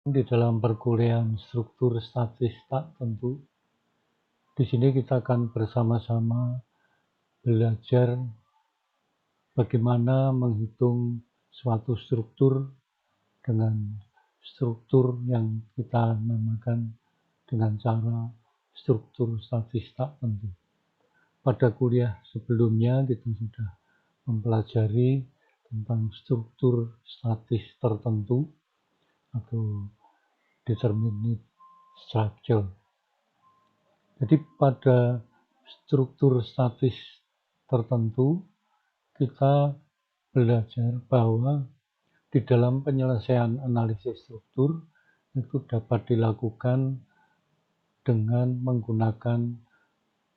Di dalam perkuliahan struktur statis tak tentu, di sini kita akan bersama-sama belajar bagaimana menghitung suatu struktur dengan struktur yang kita namakan dengan cara struktur statis tak tentu. Pada kuliah sebelumnya kita sudah mempelajari tentang struktur statis tertentu atau determinate structure. Jadi pada struktur statis tertentu kita belajar bahwa di dalam penyelesaian analisis struktur itu dapat dilakukan dengan menggunakan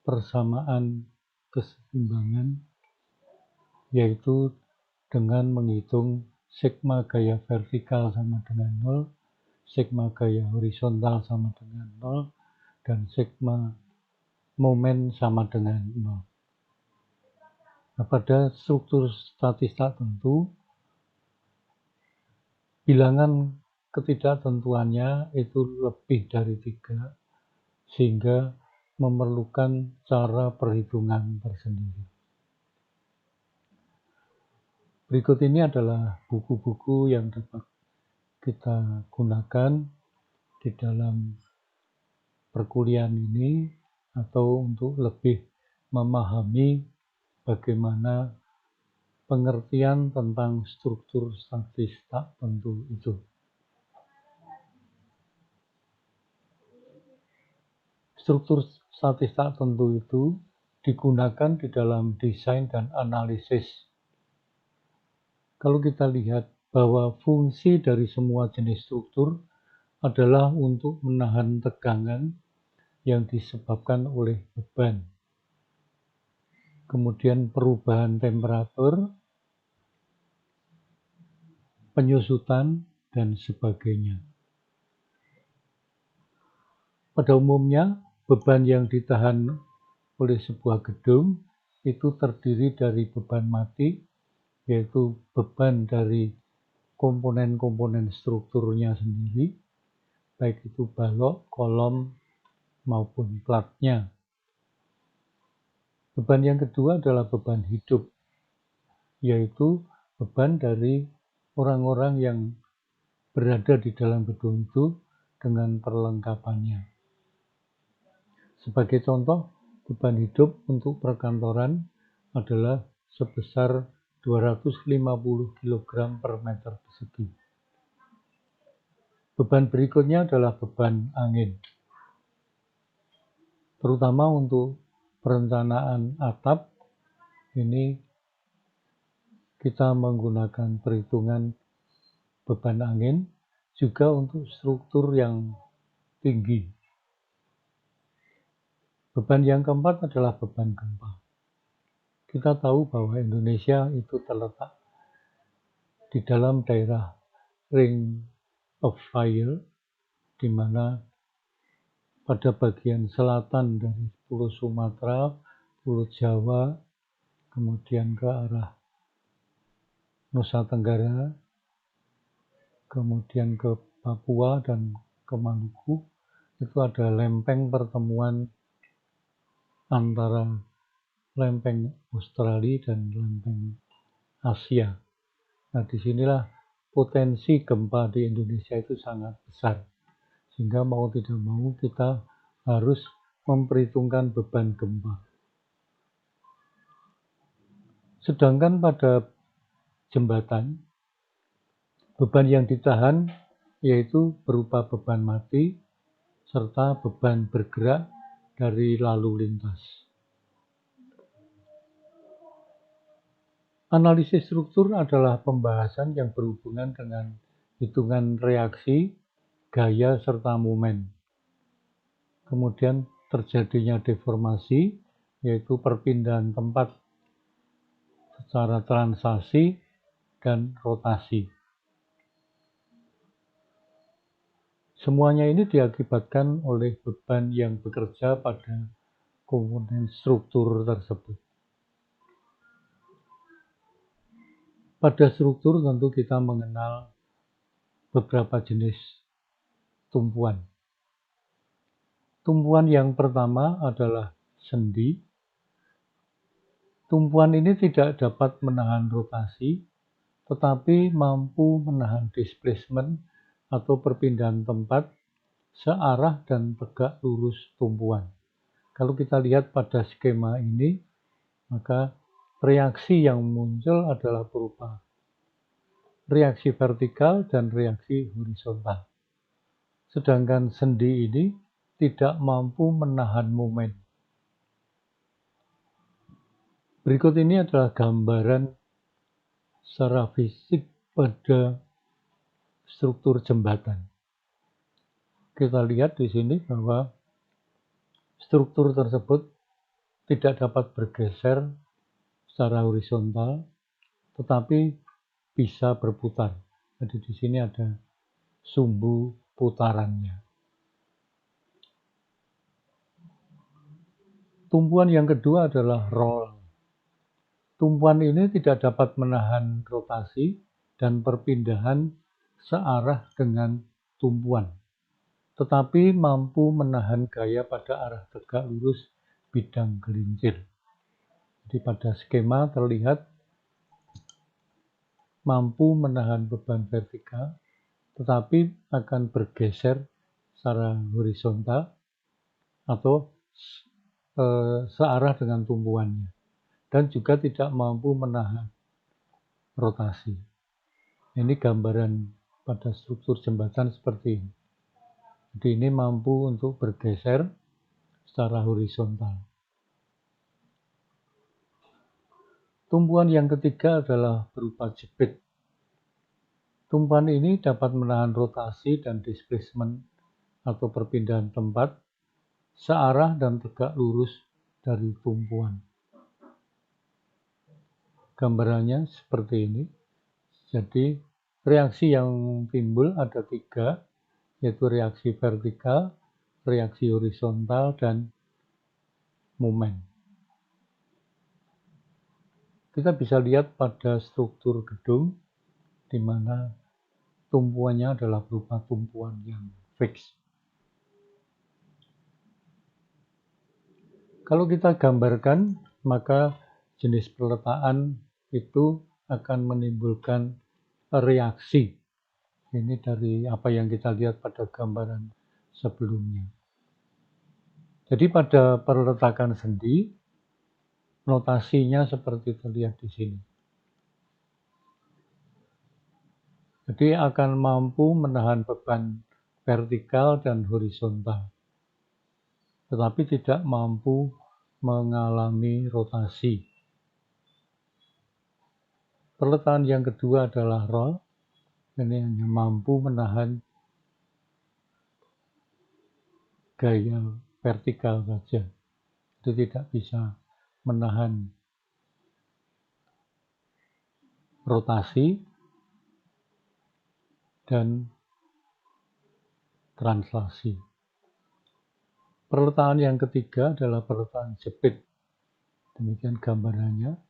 persamaan keseimbangan, yaitu dengan menghitung sigma gaya vertikal sama dengan 0, sigma gaya horizontal sama dengan 0, dan sigma momen sama dengan 0. Nah, pada struktur statis tak tentu, bilangan ketidaktentuannya itu lebih dari 3, sehingga memerlukan cara perhitungan tersendiri. Berikut ini adalah buku-buku yang dapat kita gunakan di dalam perkuliahan ini atau untuk lebih memahami bagaimana pengertian tentang struktur statis tak tentu itu. Struktur statis tak tentu itu digunakan di dalam desain dan analisis. Kalau kita lihat bahwa fungsi dari semua jenis struktur adalah untuk menahan tegangan yang disebabkan oleh beban, kemudian perubahan temperatur, penyusutan, dan sebagainya. Pada umumnya, beban yang ditahan oleh sebuah gedung itu terdiri dari beban mati, yaitu beban dari komponen-komponen strukturnya sendiri, baik itu balok, kolom, maupun platnya. Beban yang kedua adalah beban hidup, yaitu beban dari orang-orang yang berada di dalam gedung itu dengan perlengkapannya. Sebagai contoh, beban hidup untuk perkantoran adalah sebesar 250 kg per meter persegi. Beban berikutnya adalah beban angin, terutama untuk perencanaan atap. Ini kita menggunakan perhitungan beban angin juga untuk struktur yang tinggi. Beban yang keempat adalah beban gempa. Kita tahu bahwa Indonesia itu terletak di dalam daerah Ring of Fire, di mana pada bagian selatan dari Pulau Sumatera, Pulau Jawa, kemudian ke arah Nusa Tenggara, kemudian ke Papua dan ke Maluku, itu ada lempeng pertemuan antara lempeng Australia dan lempeng Asia. Nah, disinilah potensi gempa di Indonesia itu sangat besar, sehingga mau tidak mau kita harus memperhitungkan beban gempa. Sedangkan pada jembatan, beban yang ditahan yaitu berupa beban mati serta beban bergerak dari lalu lintas. Analisis struktur adalah pembahasan yang berhubungan dengan hitungan reaksi, gaya, serta momen. Kemudian terjadinya deformasi, yaitu perpindahan tempat secara translasi dan rotasi. Semuanya ini diakibatkan oleh beban yang bekerja pada komponen struktur tersebut. Pada struktur tentu kita mengenal beberapa jenis tumpuan. Tumpuan yang pertama adalah sendi. Tumpuan ini tidak dapat menahan rotasi, tetapi mampu menahan displacement atau perpindahan tempat searah dan tegak lurus tumpuan. Kalau kita lihat pada skema ini, maka reaksi yang muncul adalah berupa reaksi vertikal dan reaksi horizontal. Sedangkan sendi ini tidak mampu menahan momen. Berikut ini adalah gambaran secara fisik pada struktur jembatan. Kita lihat di sini bahwa struktur tersebut tidak dapat bergeser secara horizontal, tetapi bisa berputar. Jadi di sini ada sumbu putarannya. Tumpuan yang kedua adalah roll. Tumpuan ini tidak dapat menahan rotasi dan perpindahan searah dengan tumpuan, tetapi mampu menahan gaya pada arah tegak lurus bidang gelincir. Jadi pada skema terlihat mampu menahan beban vertikal, tetapi akan bergeser secara horizontal atau searah dengan tumpuannya, dan juga tidak mampu menahan rotasi. Ini gambaran pada struktur jembatan seperti ini. Jadi ini mampu untuk bergeser secara horizontal. Tumpuan yang ketiga adalah berupa jepit. Tumpuan ini dapat menahan rotasi dan displacement atau perpindahan tempat searah dan tegak lurus dari tumpuan. Gambarannya seperti ini. Jadi reaksi yang timbul ada 3, yaitu reaksi vertikal, reaksi horizontal, dan momen. Kita bisa lihat pada struktur gedung, di mana tumpuannya adalah berupa tumpuan yang fix. Kalau kita gambarkan, maka jenis peletakan itu akan menimbulkan reaksi. Ini dari apa yang kita lihat pada gambaran sebelumnya. Jadi pada peletakan sendi, notasinya seperti terlihat di sini. Jadi akan mampu menahan beban vertikal dan horizontal, tetapi tidak mampu mengalami rotasi. Peletakan yang kedua adalah roll. Ini hanya mampu menahan gaya vertikal saja. Itu tidak bisa menahan rotasi dan translasi. Peletakan yang ketiga adalah peletakan jepit. Demikian gambarannya.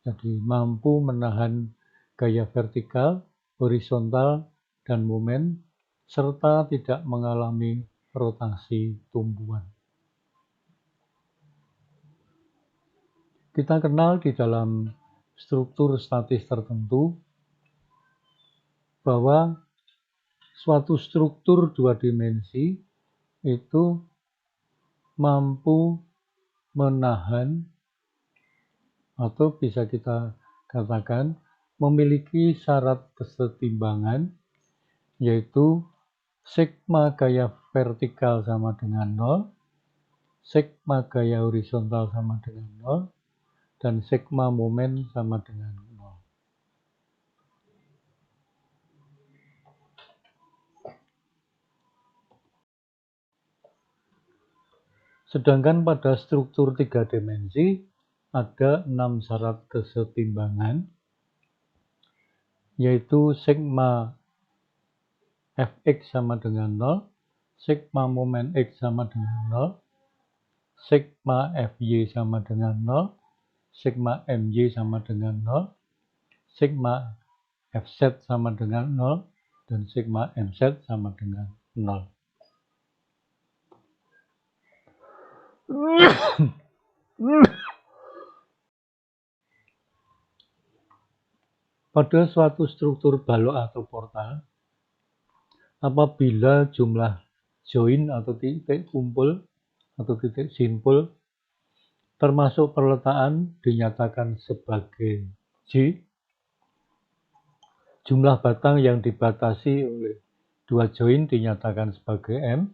Jadi mampu menahan gaya vertikal, horizontal, dan momen, serta tidak mengalami rotasi tumpuan. Kita kenal di dalam struktur statis tertentu bahwa suatu struktur 2 dimensi itu mampu menahan atau bisa kita katakan memiliki syarat kesetimbangan, yaitu sigma gaya vertikal sama dengan 0, sigma gaya horizontal sama dengan 0, dan sigma momen sama dengan 0. Sedangkan pada struktur 3 dimensi ada 6 syarat kesetimbangan, yaitu sigma fx sama dengan 0, sigma momen x sama dengan 0, sigma fy sama dengan 0, sigma my sama dengan 0, sigma fz sama dengan 0, dan sigma mz sama dengan 0. Pada suatu struktur balok atau portal, apabila jumlah join atau titik kumpul atau titik simpul termasuk perletaan dinyatakan sebagai J, jumlah batang yang dibatasi oleh dua join dinyatakan sebagai M,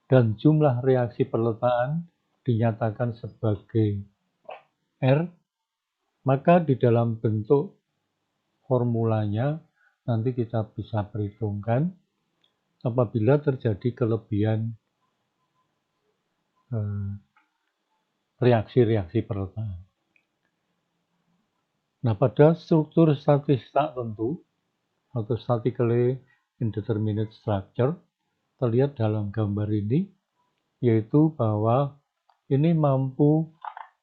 dan jumlah reaksi perletaan dinyatakan sebagai R, maka di dalam bentuk formulanya nanti kita bisa perhitungkan apabila terjadi kelebihan reaksi-reaksi perletaan. Nah, pada struktur statistik tentu atau statically indeterminate structure terlihat dalam gambar ini, yaitu bahwa ini mampu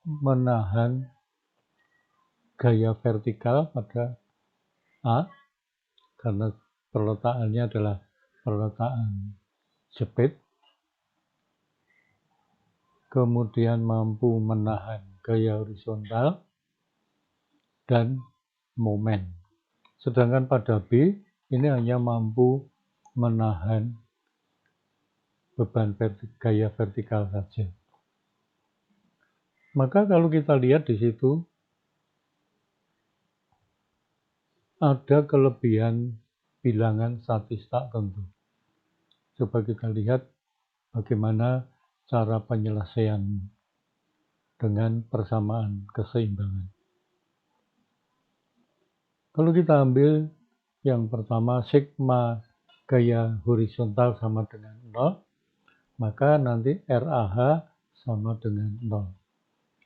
menahan gaya vertikal pada A karena perletaannya adalah perletaan jepit, kemudian mampu menahan gaya horizontal dan momen. Sedangkan pada B ini hanya mampu menahan beban gaya vertikal saja. Maka kalau kita lihat di situ ada kelebihan bilangan statistik tentu. Coba kita lihat bagaimana cara penyelesaian dengan persamaan keseimbangan. Kalau kita ambil yang pertama sigma gaya horizontal sama dengan 0, maka nanti RAH sama dengan 0.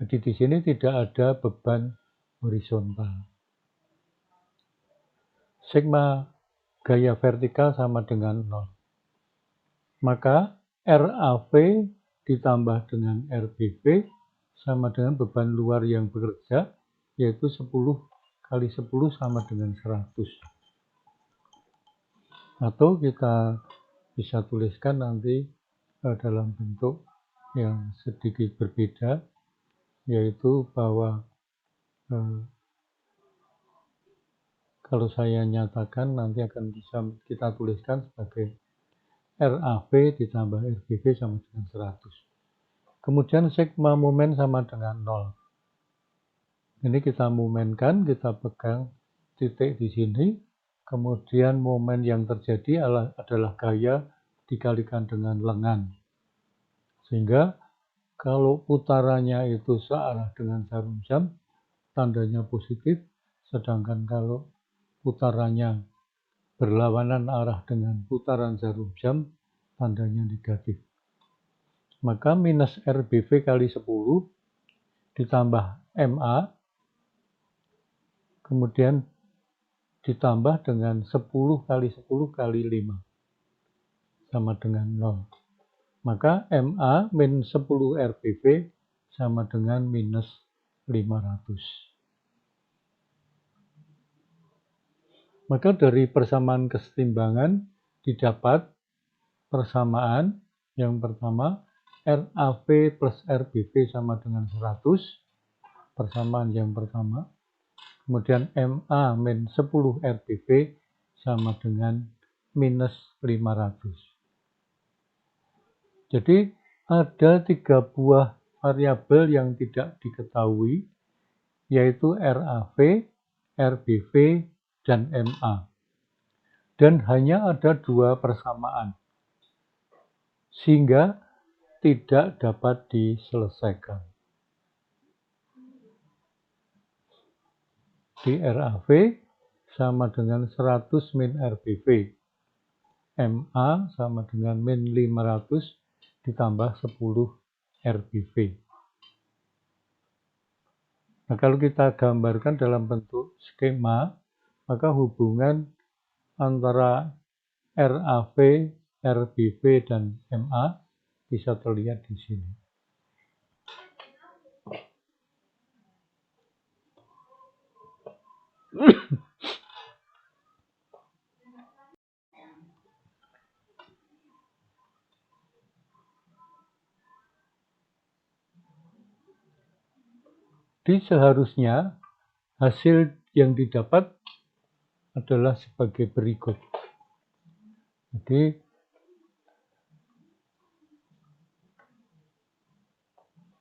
Jadi di sini tidak ada beban horizontal. Sigma gaya vertikal sama dengan 0. Maka RAV ditambah dengan RBV sama dengan beban luar yang bekerja, yaitu 10 kali 10 sama dengan 100. Atau kita bisa tuliskan nanti dalam bentuk yang sedikit berbeda, yaitu bahwa kalau saya nyatakan nanti akan bisa kita tuliskan sebagai RAV ditambah RBV sama dengan 100. Kemudian sigma momen sama dengan 0. Ini kita momenkan, kita pegang titik di sini. Kemudian momen yang terjadi adalah gaya dikalikan dengan lengan. Sehingga kalau putarannya itu searah dengan jarum jam, tandanya positif. Sedangkan kalau putarannya berlawanan arah dengan putaran jarum jam, tandanya negatif. Maka minus RBV kali 10 ditambah MA, kemudian ditambah dengan 10 kali 10 kali 5, sama dengan 0. Maka MA min 10 RBV sama dengan minus 500. Maka dari persamaan kesetimbangan didapat persamaan yang pertama RAV plus RBV sama dengan 100, persamaan yang pertama. Kemudian MA min 10 RBV sama dengan minus 500. Jadi ada 3 buah variabel yang tidak diketahui, yaitu RAV, RBV, dan MA. Dan hanya ada 2 persamaan, sehingga tidak dapat diselesaikan. Di RAV sama dengan 100 min RBV, MA sama dengan min 500 ditambah 10 RBV. Nah, kalau kita gambarkan dalam bentuk skema, maka hubungan antara RAV, RBV, dan MA bisa terlihat di sini. Jadi seharusnya hasil yang didapat adalah sebagai berikut. Jadi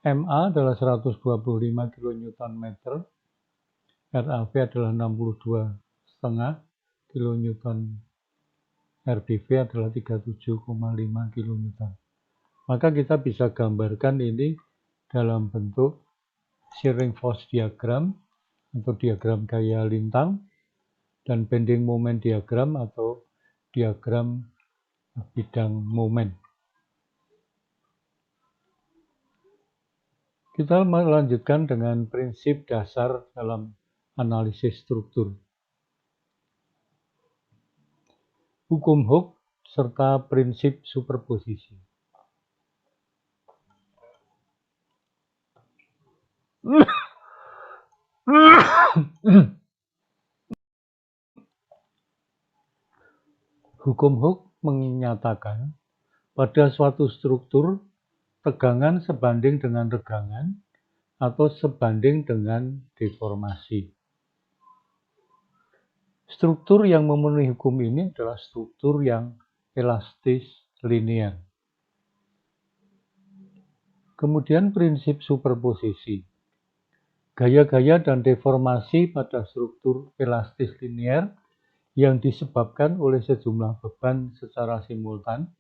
MA adalah 125 kN, RAV adalah 62,5 kN, RBV adalah 37,5 kN. Maka kita bisa gambarkan ini dalam bentuk shearing force diagram atau diagram gaya lintang dan bending moment diagram atau diagram bidang momen. Kita melanjutkan dengan prinsip dasar dalam analisis struktur. Hukum Hooke serta prinsip superposisi. Hukum Hooke menyatakan pada suatu struktur tegangan sebanding dengan regangan atau sebanding dengan deformasi. Struktur yang memenuhi hukum ini adalah struktur yang elastis linear. Kemudian prinsip superposisi. Gaya-gaya dan deformasi pada struktur elastis linear yang disebabkan oleh sejumlah beban secara simultan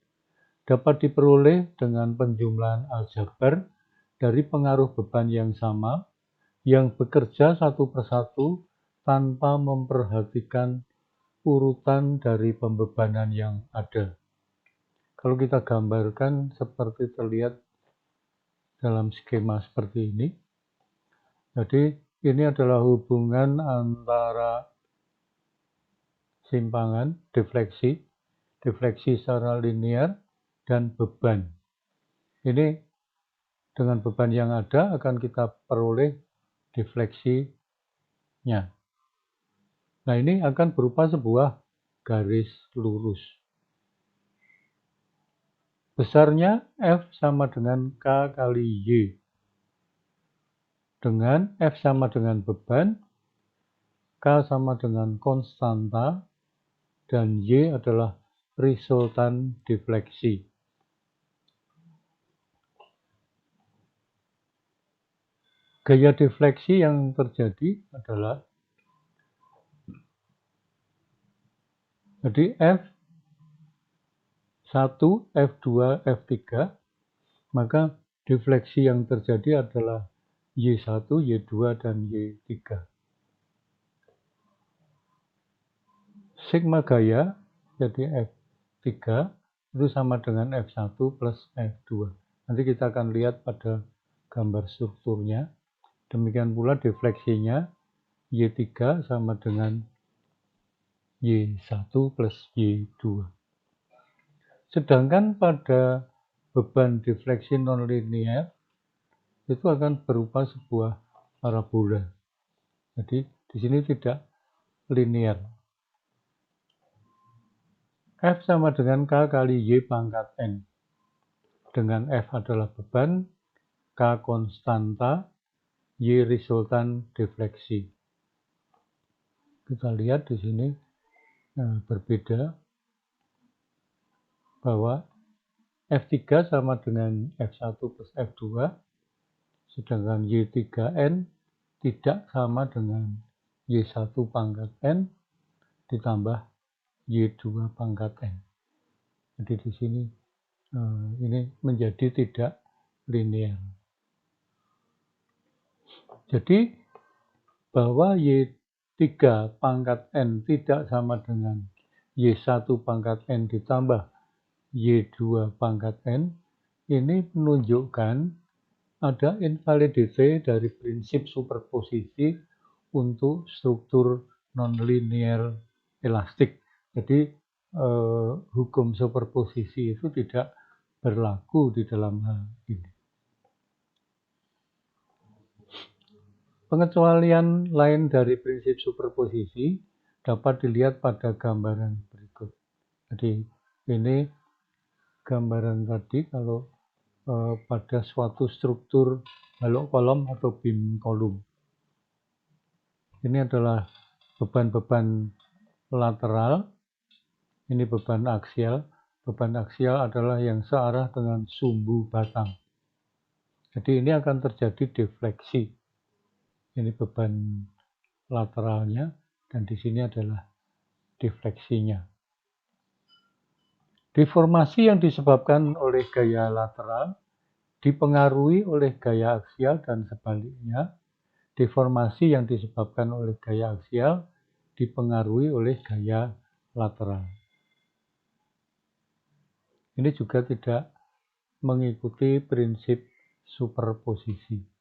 dapat diperoleh dengan penjumlahan aljabar dari pengaruh beban yang sama yang bekerja satu persatu tanpa memperhatikan urutan dari pembebanan yang ada. Kalau kita gambarkan seperti terlihat dalam skema seperti ini. Jadi ini adalah hubungan antara simpangan, defleksi secara linear, dan beban. Ini dengan beban yang ada akan kita peroleh defleksinya. Nah, ini akan berupa sebuah garis lurus. Besarnya F sama dengan K kali Y. Dengan F sama dengan beban, K sama dengan konstanta, dan Y adalah resultan defleksi. Gaya defleksi yang terjadi adalah jadi F1, F2, F3, maka defleksi yang terjadi adalah Y1, Y2, dan Y3. Sigma gaya, jadi F3, itu sama dengan F1 plus F2. Nanti kita akan lihat pada gambar strukturnya. Demikian pula defleksinya, Y3 sama dengan Y1 plus Y2. Sedangkan pada beban defleksi nonlinear itu akan berupa sebuah parabola. Jadi di sini tidak linear. F sama dengan K kali Y pangkat N. Dengan F adalah beban, K konstanta, Y resultan defleksi. Kita lihat di sini berbeda bahwa F3 sama dengan F1 plus F2, sedangkan Y3N tidak sama dengan Y1 pangkat N ditambah Y2 pangkat N. Jadi di sini ini menjadi tidak linear. Jadi bahwa Y3 pangkat N tidak sama dengan Y1 pangkat N ditambah Y2 pangkat N, ini menunjukkan ada invalidity dari prinsip superposisi untuk struktur nonlinear elastik. Jadi hukum superposisi itu tidak berlaku di dalam hal ini. Pengecualian lain dari prinsip superposisi dapat dilihat pada gambaran berikut. Jadi ini gambaran tadi kalau pada suatu struktur balok kolom atau beam kolom. Ini adalah beban-beban lateral, ini beban aksial. Beban aksial adalah yang searah dengan sumbu batang. Jadi ini akan terjadi defleksi. Ini beban lateralnya, dan di sini adalah defleksinya. Deformasi yang disebabkan oleh gaya lateral dipengaruhi oleh gaya aksial dan sebaliknya. Deformasi yang disebabkan oleh gaya aksial dipengaruhi oleh gaya lateral. Ini juga tidak mengikuti prinsip superposisi.